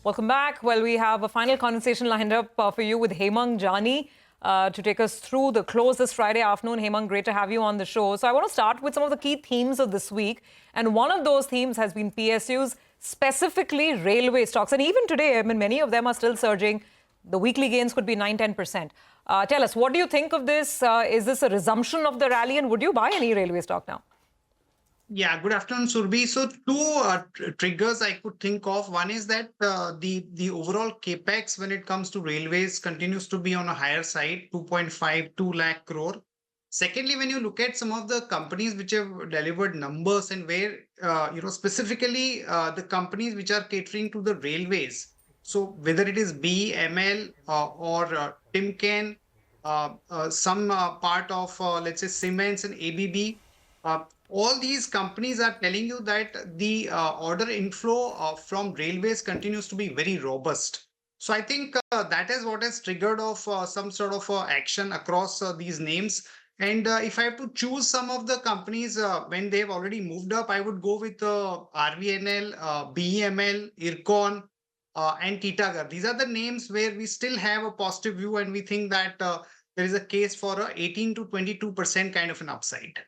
Welcome back. Well, we have a final conversation lined up for you with Hemang Jani to take us through the close this Friday afternoon. Hemang, great to have you on the show. So I want to start with some of the key themes of this week. And one of those themes has been PSUs, specifically railway stocks. And even today, I mean, many of them are still surging. The weekly gains could be 9-10%. Tell us, what do you think of this? Is this a resumption of the rally? And would you buy any railway stock now? Yeah, good afternoon, Surbhi. So two triggers I could think of. One is that the overall capex when it comes to railways continues to be on a higher side, 2.52 lakh crore. Secondly, when you look at some of the companies which have delivered numbers and where, specifically the companies which are catering to the railways. So whether it is BML or Timken, some part of, let's say, Siemens and ABB, all these companies are telling you that the order inflow from railways continues to be very robust. So I think that is what has triggered off some sort of action across these names. And if I have to choose some of the companies when they've already moved up, I would go with RVNL, BEML, IRCON, and Titagar. These are the names where we still have a positive view and we think that there is a case for a 18 to 22% kind of an upside.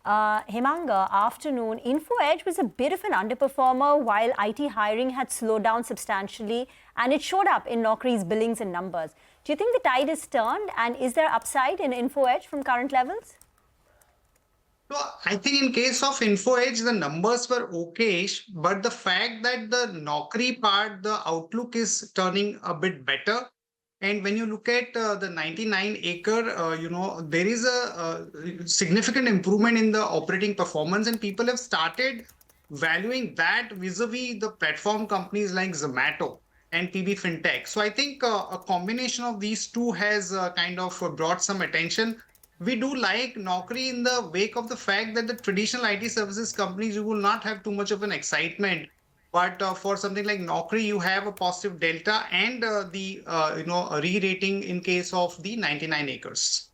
Hemang, afternoon, Info Edge was a bit of an underperformer while IT hiring had slowed down substantially and it showed up in Naukri's billings and numbers. Do you think the tide is turned and is there upside in Info Edge from current levels? So I think in case of Info Edge, the numbers were okay-ish, but the fact that the Naukri part, the outlook is turning a bit better. And when you look at the 99 acre, there is a significant improvement in the operating performance and people have started valuing that vis-a-vis the platform companies like Zomato and PB Fintech. So I think a combination of these two has kind of brought some attention. We do like Naukri in the wake of the fact that the traditional IT services companies, you will not have too much of an excitement. But for something like Naukri, you have a positive delta and the re-rating in case of the 99 acres.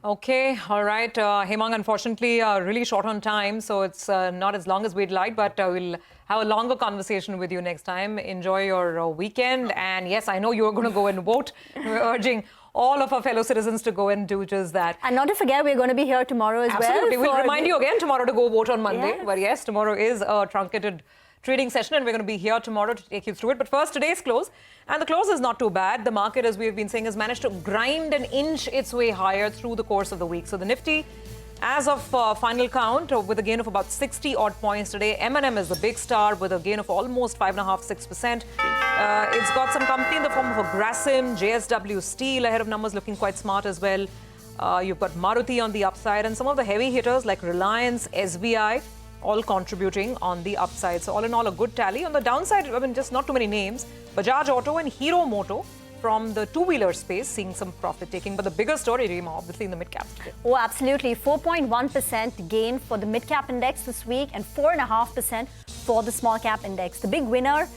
Okay, all right. Hemang, unfortunately, really short on time, so it's not as long as we'd like, but we'll have a longer conversation with you next time. Enjoy your weekend. And yes, I know you're going to go and vote. We're urging all of our fellow citizens to go and do just that. And not to forget, we're going to be here tomorrow as well. Absolutely. We'll remind you again tomorrow to go vote on Monday. Yes. But yes, tomorrow is a truncated trading session and we're going to be here tomorrow to take you through it. But first, today's close. And the close is not too bad. The market, as we've been saying, has managed to grind and inch its way higher through the course of the week. So the Nifty As of final count, with a gain of about 60 odd points today, M&M is the big star with a gain of almost 5.5–6%. It's got some company in the form of a Grasim, JSW Steel ahead of numbers, looking quite smart as well. You've got Maruti on the upside, and some of the heavy hitters like Reliance, SBI, all contributing on the upside. So all in all, a good tally. On the downside, I mean, just not too many names. Bajaj Auto and Hero Moto from the two-wheeler space seeing some profit taking. But the bigger story, Rima, obviously in the mid-cap. Oh, absolutely. 4.1% gain for the mid-cap index this week and 4.5% for the small-cap index. The big winner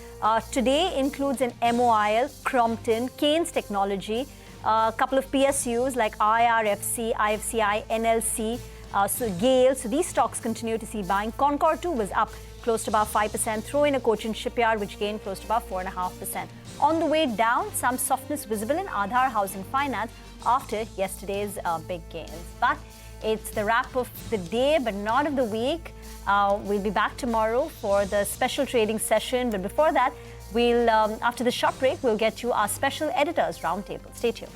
today includes an MOIL, Crompton, Keynes Technology, a couple of PSUs like IRFC, IFCI, NLC, so Gale. So these stocks continue to see buying. Concord 2 was up close to about 5%. Throw in a Cochin Shipyard, which gained close to about 4.5%. On the way down, some softness visible in Aadhar Housing Finance after yesterday's big gains. But it's the wrap of the day, but not of the week. We'll be back tomorrow for the special trading session. But before that, we'll after the short break, we'll get you our special editors roundtable. Stay tuned.